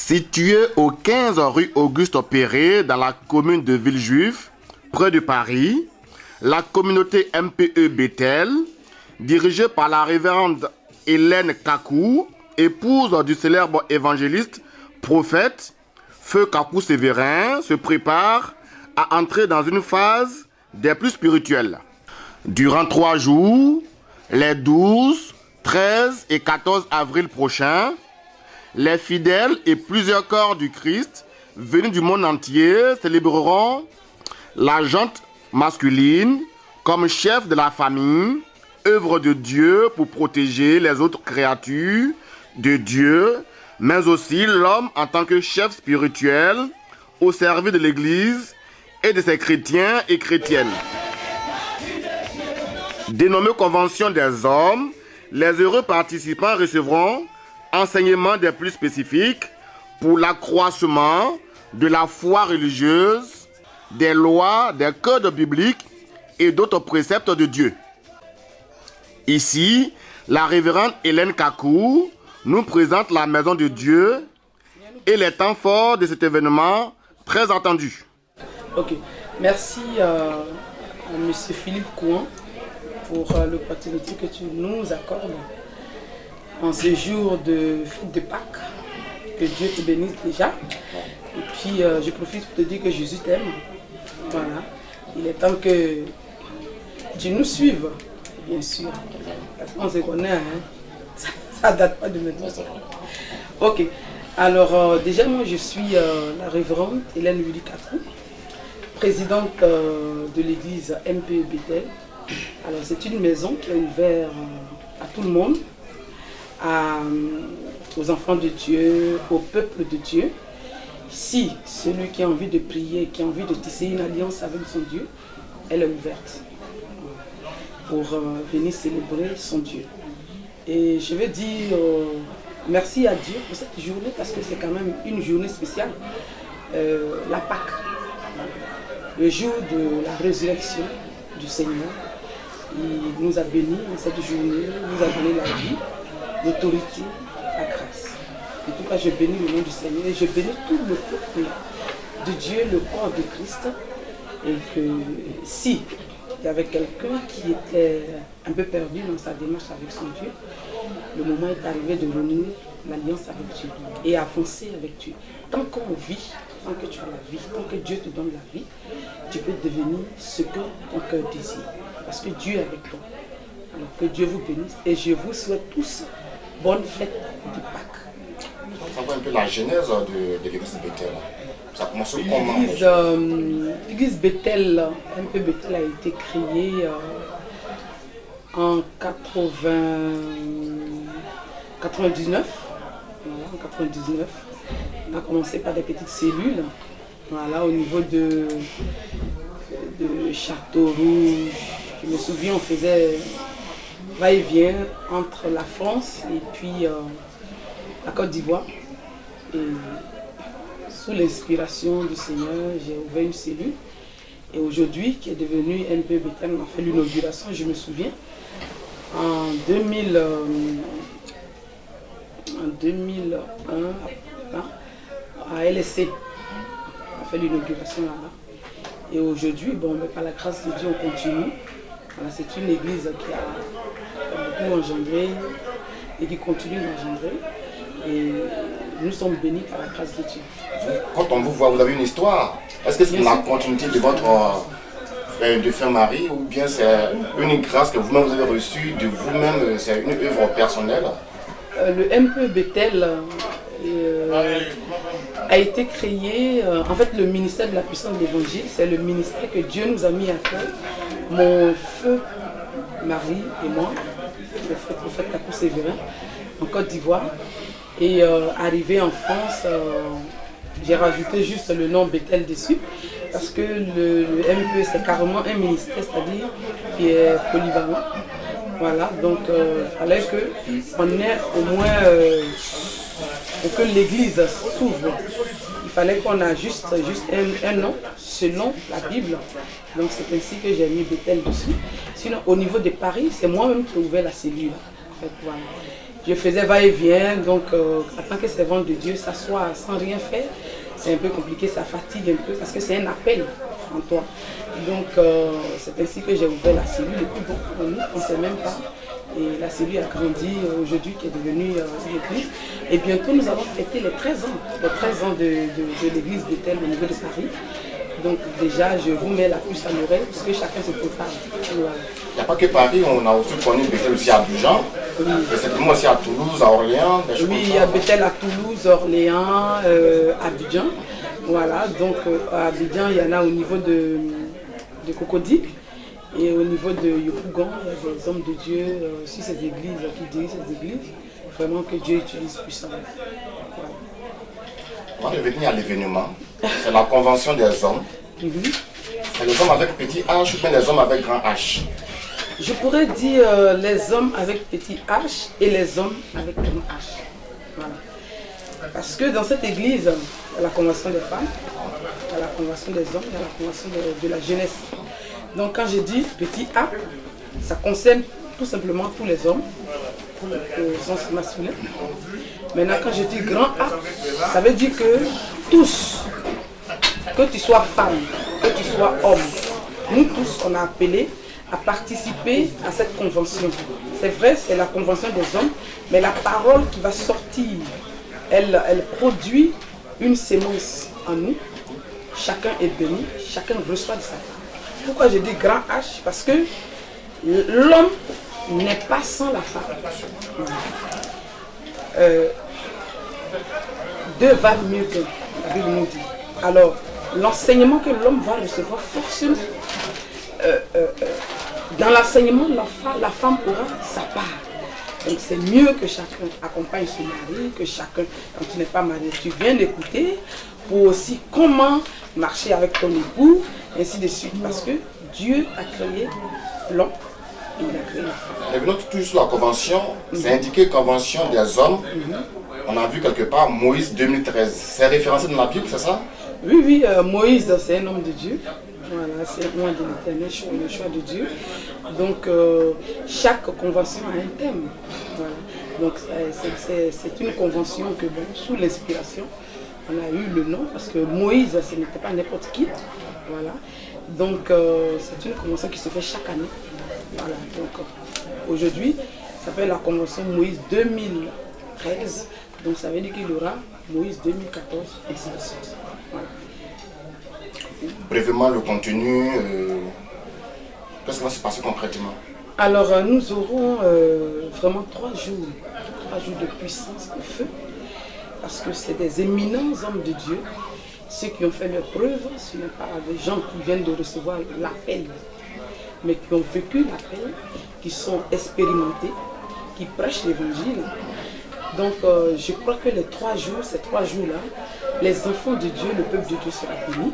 Située au 15 rue Auguste Perret, dans la commune de Villejuif, près de Paris, la communauté MPE Bethel, dirigée par la révérende Hélène Kakou, épouse du célèbre évangéliste, prophète, Feu Kakou Sévérin, se prépare à entrer dans une phase des plus spirituelles. Durant 3 jours, les 12, 13 et 14 avril prochains, les fidèles et plusieurs corps du Christ venus du monde entier célébreront la jante masculine comme chef de la famille, œuvre de Dieu pour protéger les autres créatures de Dieu, mais aussi l'homme en tant que chef spirituel au service de l'Église et de ses chrétiens et chrétiennes. Dénommée Convention des hommes, les heureux participants recevront enseignements des plus spécifiques pour l'accroissement de la foi religieuse, des lois, des codes bibliques et d'autres préceptes de Dieu. Ici, la révérende Hélène Kakou nous présente la maison de Dieu et les temps forts de cet événement très attendu. Ok, merci à M. Philippe Kouan pour l'opportunité que tu nous accordes en ce jour de fête de Pâques. Que Dieu te bénisse déjà. Et puis je profite pour te dire que Jésus t'aime. Voilà. Il est temps que tu nous suives, bien sûr. Parce qu'on se connaît, hein. Ça date pas de maintenant. Ok. Alors déjà moi je suis la révérende Hélène Willy Kakou, présidente de l'église MPE Bethel. Alors c'est une maison qui est ouverte à tout le monde, aux enfants de Dieu, au peuple de Dieu. Si celui qui a envie de prier, qui a envie de tisser une alliance avec son Dieu, elle est ouverte pour venir célébrer son Dieu. Et je veux dire merci à Dieu pour cette journée parce que c'est quand même une journée spéciale, la Pâque, le jour de la résurrection du Seigneur. Il nous a bénis en cette journée, il nous a donné la vie, l'autorité, la grâce. En tout cas, je bénis le nom du Seigneur et je bénis tout le peuple de Dieu, le corps de Christ. Et que si il y avait quelqu'un qui était un peu perdu dans sa démarche avec son Dieu, le moment est arrivé de renouer l'alliance avec Dieu et avancer avec Dieu. Tant qu'on vit, tant que tu as la vie, tant que Dieu te donne la vie, tu peux devenir ce que ton cœur désire. Parce que Dieu est avec toi. Alors que Dieu vous bénisse et je vous souhaite tous bonne fête de Pâques. Ça va un peu la genèse de l'église Bethel. Ça commence comment? L'église Bethel, MPE Bethel a été créée en 99. Voilà, en 99. On a commencé par des petites cellules. Voilà, au niveau de Château-Rouge. Je me souviens, on faisait va-et-vient entre la France et puis la Côte d'Ivoire. Et sous l'inspiration du Seigneur, j'ai ouvert une cellule. Et aujourd'hui, qui est devenue MPE Bethel, on a fait l'inauguration, je me souviens, en 2001, à LSC. On a fait l'inauguration là-bas. Et aujourd'hui, bon, par la grâce de Dieu, on continue. Voilà, c'est une église qui a beaucoup engendré et qui continue d'engendrer. Et nous sommes bénis par la grâce de Dieu. Quand on vous voit, vous avez une histoire. Est-ce que c'est la continuité de votre de Frère Marie ou bien c'est une grâce que vous-même vous avez reçue de vous-même, c'est une œuvre personnelle? Le MPE Bethel a été créé, en fait le ministère de la puissance de l'évangile, c'est le ministère que Dieu nous a mis à cœur. Mon feu Marie et moi, le feu prophète Kakou Sévérin, en Côte d'Ivoire. Et arrivé en France, j'ai rajouté juste le nom Bethel dessus, parce que le MPE c'est carrément un ministère, c'est-à-dire qui est polyvalent. Voilà, donc il fallait qu'on ait au moins, pour que l'église s'ouvre, il fallait qu'on ait juste un nom selon la Bible. Donc c'est ainsi que j'ai mis Bethel dessus. Sinon au niveau de Paris, c'est moi-même qui ai ouvert la cellule. En fait, voilà. je faisais va-et-vient, donc en tant que servante de Dieu, s'asseoir sans rien faire, c'est un peu compliqué, ça fatigue un peu parce que c'est un appel en toi. Donc c'est ainsi que j'ai ouvert la cellule et puis bon, on ne sait même pas. Et la cellule a grandi aujourd'hui, qui est devenue une église. Et bientôt nous allons fêter les 13 ans de l'église Bethel au niveau de Paris. Donc déjà, je vous mets la puce à l'oreille parce que chacun se prépare. Voilà. Il n'y a pas que Paris, on a aussi connu Bethel aussi à Abidjan, oui. Et certainement aussi à Toulouse, à Orléans. Oui, il y a Bethel à Toulouse, Orléans, Abidjan. Voilà, donc à Abidjan, il y en a au niveau de Cocody. Et au niveau de Yopougon, il y a des hommes de Dieu sur ces églises, qui dirigent ces églises. Vraiment que Dieu utilise puissamment. Voilà. On va revenir à l'événement. C'est la convention des hommes. C'est les hommes avec petit H ou bien les hommes avec grand H? Je pourrais dire les hommes avec petit H et les hommes avec grand H. Voilà. Parce que dans cette église, il y a la convention des femmes, il y a la convention des hommes, il y a la convention de la jeunesse. Donc quand je dis petit A, ça concerne tout simplement tous les hommes, au sens masculin. Maintenant quand je dis grand A, ça veut dire que tous, que tu sois femme, que tu sois homme, nous tous on a appelé à participer à cette convention. C'est vrai, c'est la convention des hommes, mais la parole qui va sortir, elle produit une sémence en nous. Chacun est béni, chacun reçoit de sa part. Pourquoi je dis grand H? Parce que l'homme n'est pas sans la femme. Deux valent mieux qu'un, la Bible nous dit. Alors, l'enseignement que l'homme va recevoir, forcément, dans l'enseignement, la femme aura sa part. Donc c'est mieux que chacun accompagne son mari, que chacun, quand tu n'es pas marié, tu viens d'écouter pour aussi comment marcher avec ton époux, ainsi de suite. Parce que Dieu a créé l'homme et il a créé la femme. Revenons toujours sur la convention, c'est indiqué convention des hommes. On a vu quelque part Moïse 2013. C'est référencé dans la Bible, c'est ça? Oui, oui, Moïse c'est un homme de Dieu. Voilà, c'est un homme de l'Éternel, le choix de Dieu. Donc chaque convention a un thème. Voilà. Donc c'est une convention que bon, sous l'inspiration, on a eu le nom parce que Moïse, ce n'était pas n'importe qui. Voilà. Donc c'est une convention qui se fait chaque année. Voilà. Donc aujourd'hui, ça s'appelle la convention Moïse 2013. Donc ça veut dire qu'il y aura Moïse 2014 et ainsi de suite. Voilà. Brièvement le contenu, qu'est-ce qui va se passer concrètement? Alors nous aurons vraiment 3 jours de puissance, de feu, parce que c'est des éminents hommes de Dieu, ceux qui ont fait leur preuve, ce n'est pas des gens qui viennent de recevoir l'appel, mais qui ont vécu l'appel, qui sont expérimentés, qui prêchent l'évangile. Donc je crois que ces 3 jours-là, les enfants de Dieu, le peuple de Dieu sera béni.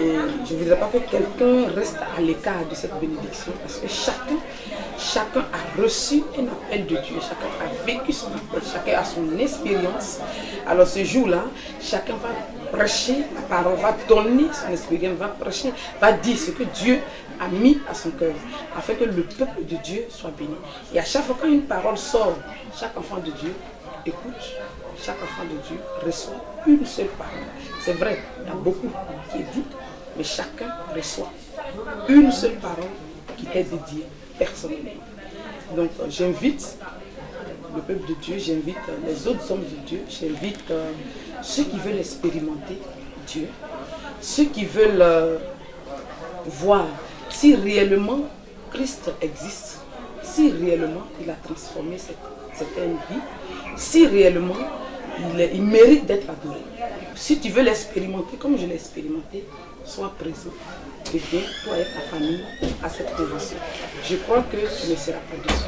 Et je ne voudrais pas que quelqu'un reste à l'écart de cette bénédiction parce que chacun a reçu un appel de Dieu, chacun a vécu son appel, chacun a son expérience. Alors ce jour-là, chacun va prêcher la parole, va donner son expérience, va prêcher, va dire ce que Dieu a mis à son cœur afin que le peuple de Dieu soit béni. Et à chaque fois qu'une parole sort, chaque enfant de Dieu écoute, chaque enfant de Dieu reçoit une seule parole. C'est vrai, il y a beaucoup qui est dit, mais chacun reçoit une seule parole qui est dédiée personnellement. Donc j'invite le peuple de Dieu, j'invite les autres hommes de Dieu, j'invite ceux qui veulent expérimenter Dieu, ceux qui veulent voir si réellement Christ existe, si réellement il a transformé certaines vies, si réellement il mérite d'être adoré. Si tu veux l'expérimenter comme je l'ai expérimenté, sois présent et viens, toi et ta famille, à cette convention. Je crois que tu ne seras pas déçu.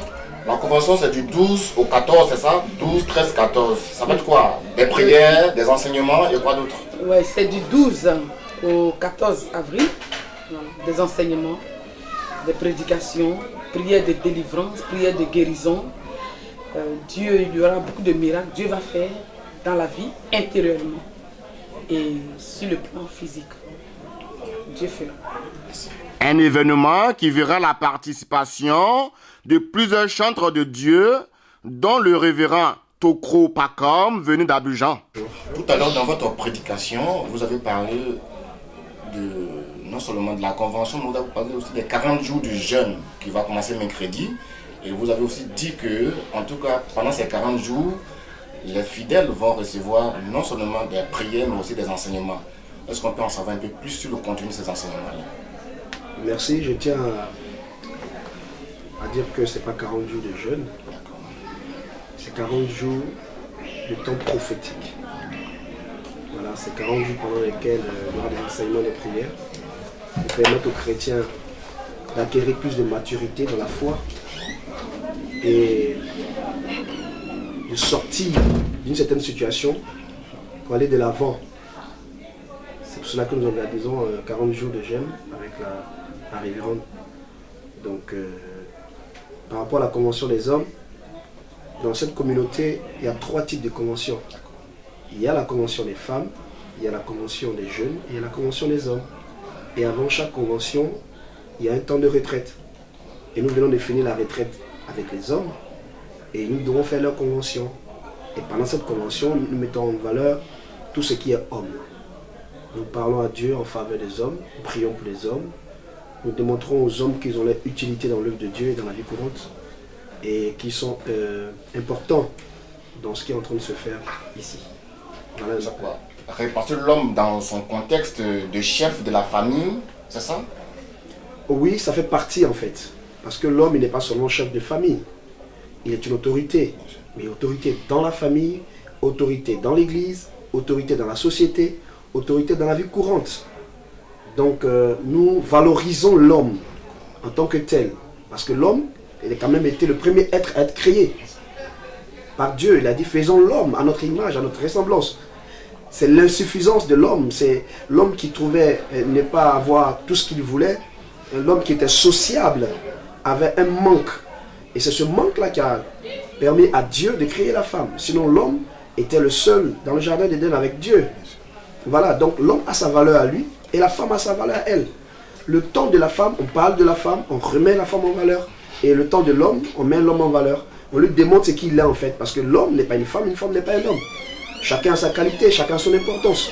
La convention c'est du 12 au 14, c'est ça? 12, 13, 14. Ça va être quoi? Des prières, des enseignements et quoi d'autre? Oui, c'est du 12 au 14 avril. Voilà, des enseignements, des prédications, prières de délivrance, prières de guérison. Dieu, il y aura beaucoup de miracles. Dieu va faire dans la vie intérieurement et sur le plan physique. Dieu fera. Un événement qui verra la participation de plusieurs chantres de Dieu dont le révérend Tokro Pakom, venu d'Abidjan. Tout à l'heure, dans votre prédication, vous avez parlé non seulement de la convention, mais vous avez parlé aussi des 40 jours du jeûne qui va commencer mercredi. Et vous avez aussi dit que, en tout cas, pendant ces 40 jours, les fidèles vont recevoir non seulement des prières, mais aussi des enseignements. Est-ce qu'on peut en savoir un peu plus sur le contenu de ces enseignements-là? Merci, je tiens à dire que ce n'est pas 40 jours de jeûne, c'est 40 jours de temps prophétique. Voilà, c'est 40 jours pendant lesquels il y aura des enseignements, des prières, qui permettent aux chrétiens d'acquérir plus de maturité dans la foi et de sortir d'une certaine situation pour aller de l'avant. C'est pour cela que nous organisons 40 jours de jeûne avec la révérende. Donc, par rapport à la convention des hommes, dans cette communauté, il y a 3 types de conventions. Il y a la convention des femmes, il y a la convention des jeunes et il y a la convention des hommes. Et avant chaque convention, il y a un temps de retraite. Et nous venons de finir la retraite avec les hommes et nous devons faire leur convention. Et pendant cette convention, nous mettons en valeur tout ce qui est homme. Nous parlons à Dieu en faveur des hommes, nous prions pour les hommes. Nous démontrons aux hommes qu'ils ont leur utilité dans l'œuvre de Dieu et dans la vie courante et qui sont importants dans ce qui est en train de se faire ici. Voilà. Répartir l'homme dans son contexte de chef de la famille, c'est ça? Oui, ça fait partie en fait. Parce que l'homme, il n'est pas seulement chef de famille. Il est une autorité. Mais autorité dans la famille, autorité dans l'église, autorité dans la société, autorité dans la vie courante. Donc nous valorisons l'homme en tant que tel. Parce que l'homme, il a quand même été le premier être à être créé par Dieu. Il a dit faisons l'homme à notre image, à notre ressemblance. C'est l'insuffisance de l'homme. C'est l'homme qui trouvait ne pas avoir tout ce qu'il voulait. L'homme qui était sociable avait un manque. Et c'est ce manque-là qui a permis à Dieu de créer la femme. Sinon l'homme était le seul dans le jardin d'Éden avec Dieu. Voilà, donc l'homme a sa valeur à lui et la femme a sa valeur à elle. Le temps de la femme, on parle de la femme, on remet la femme en valeur. Et le temps de l'homme, on met l'homme en valeur. On lui démontre ce qu'il est en fait. Parce que l'homme n'est pas une femme n'est pas un homme. Chacun a sa qualité, chacun a son importance.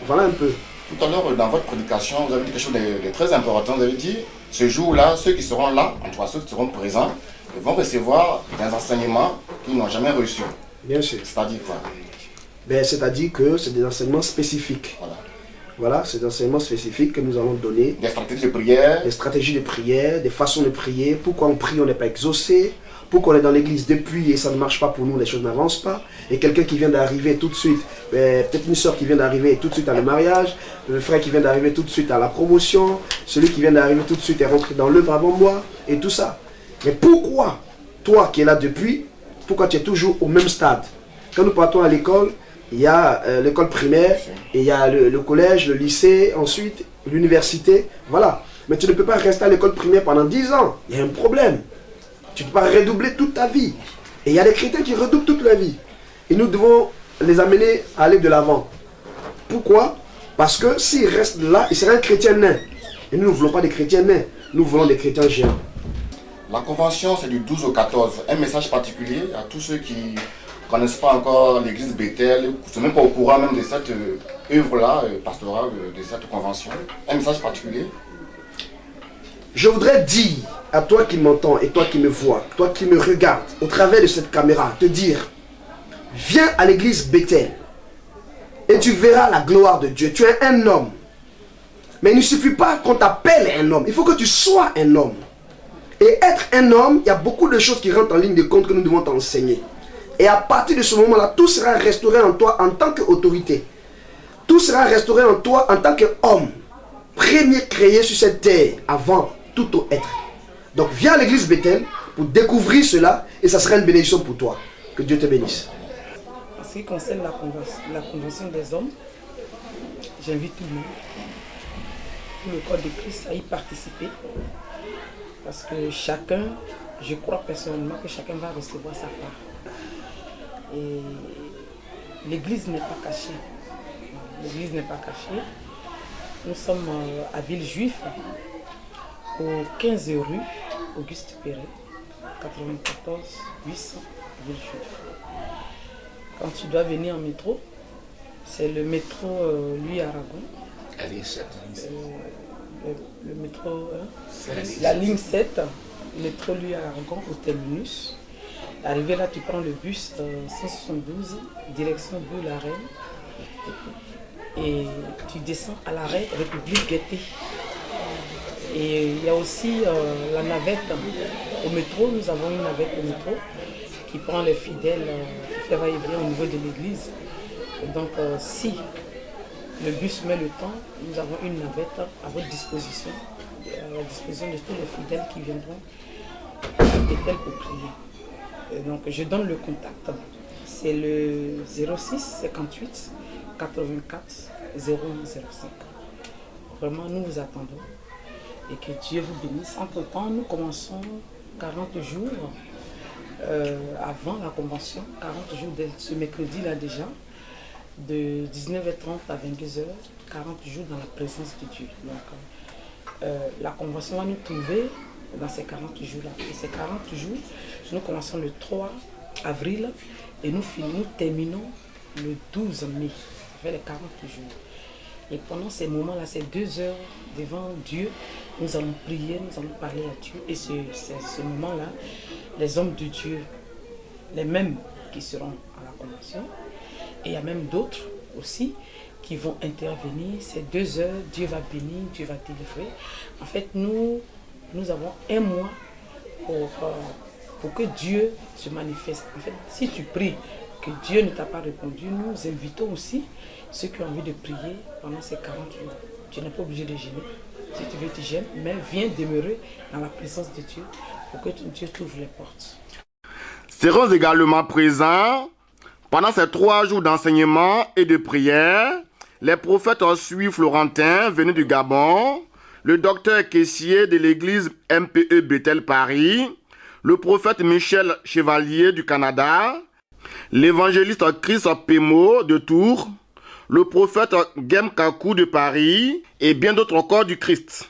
Voilà un peu. Tout à l'heure, dans votre prédication, vous avez dit quelque chose de très important. Vous avez dit, ce jour-là, ceux qui seront là, en tout cas ceux qui seront présents, ils vont recevoir des enseignements qu'ils n'ont jamais reçus. Bien sûr. C'est-à-dire quoi? C'est-à-dire que c'est des enseignements spécifiques. Voilà, c'est des enseignements spécifiques que nous allons donner. Des stratégies de prière. Des stratégies de prière, des façons de prier. Pourquoi on prie, on n'est pas exaucé. Pourquoi on est dans l'église depuis et ça ne marche pas pour nous, les choses n'avancent pas. Et quelqu'un qui vient d'arriver tout de suite, peut-être une soeur qui vient d'arriver tout de suite à le mariage, le frère qui vient d'arriver tout de suite à la promotion, celui qui vient d'arriver tout de suite est rentré dans l'œuvre avant moi, et tout ça. Mais pourquoi, toi qui es là depuis, pourquoi tu es toujours au même stade? Quand nous partons à l'école, il y a l'école primaire, et il y a le collège, le lycée, ensuite l'université, voilà. Mais tu ne peux pas rester à l'école primaire pendant 10 ans, il y a un problème. Tu ne peux pas redoubler toute ta vie. Et il y a des chrétiens qui redoublent toute leur vie. Et nous devons les amener à aller de l'avant. Pourquoi? Parce que s'ils restent là, ils seraient un chrétien nain. Et nous ne voulons pas des chrétiens nains, nous voulons des chrétiens géants. La convention, c'est du 12 au 14. Un message particulier à tous ceux qui ne connaissent pas encore l'église Bethel, qui ne sont même pas au courant même de cette œuvre-là, pastorale, de cette convention. Un message particulier. Je voudrais dire à toi qui m'entends et toi qui me vois, toi qui me regardes au travers de cette caméra, te dire, viens à l'église Bethel et tu verras la gloire de Dieu. Tu es un homme. Mais il ne suffit pas qu'on t'appelle un homme. Il faut que tu sois un homme. Et être un homme, il y a beaucoup de choses qui rentrent en ligne de compte que nous devons t'enseigner. Et à partir de ce moment-là, tout sera restauré en toi en tant qu'autorité. Tout sera restauré en toi en tant qu'homme. Premier créé sur cette terre avant tout être. Donc viens à l'église Bethel pour découvrir cela et ça sera une bénédiction pour toi. Que Dieu te bénisse. En ce qui concerne la convention des hommes, j'invite tout le monde, tout le corps de Christ à y participer. Parce que chacun, je crois personnellement que chacun va recevoir sa part. Et l'église n'est pas cachée. L'église n'est pas cachée. Nous sommes à Villejuif, au 15 rue Auguste Perret. 94 800 Villejuif. Quand tu dois venir en métro, c'est le métro Louis-Aragon. La ligne 7. Le métro, la ligne 7, métro Louis-Aragon au terminus. Arrivé là, tu prends le bus 172, direction Bourg-la-Reine. Et tu descends à l'arrêt République Gaîté. Et il y a aussi la navette au métro. Nous avons une navette au métro qui prend les fidèles qui fait va-et-vient au niveau de l'église. Donc si le bus met le temps, nous avons une navette à votre disposition, à la disposition de tous les fidèles qui viendront et pour prier. Et donc je donne le contact. C'est le 06 58 84 0105. Vraiment, nous vous attendons et que Dieu vous bénisse. Entre-temps, nous commençons 40 jours avant la convention, 40 jours de ce mercredi-là déjà, de 19h30 à 22h, 40 jours dans la présence de Dieu. Donc, la convention va nous trouver dans ces 40 jours-là. Et ces 40 jours, nous commençons le 3 avril et nous terminons le 12 mai, vers les 40 jours. Et pendant ces moments-là, ces 2 heures devant Dieu, nous allons prier, nous allons parler à Dieu. Et ce moment-là, les hommes de Dieu, les mêmes qui seront à la convention, et il y a même d'autres aussi qui vont intervenir. Ces 2 heures, Dieu va bénir, Dieu va délivrer. En fait, nous avons un mois pour que Dieu se manifeste. En fait, si tu pries que Dieu ne t'a pas répondu, nous invitons aussi ceux qui ont envie de prier pendant ces 40 jours. Tu n'es pas obligé de gêner. Si tu veux, tu gênes, mais viens demeurer dans la présence de Dieu pour que Dieu t'ouvre les portes. Seront également présents pendant ces 3 jours d'enseignement et de prière les prophètes suisses florentins venus du Gabon, le docteur caissier de l'église MPE Bethel Paris, le prophète Michel Chevalier du Canada, l'évangéliste Chris Pemo de Tours, le prophète Gem Kakou de Paris et bien d'autres encore du Christ.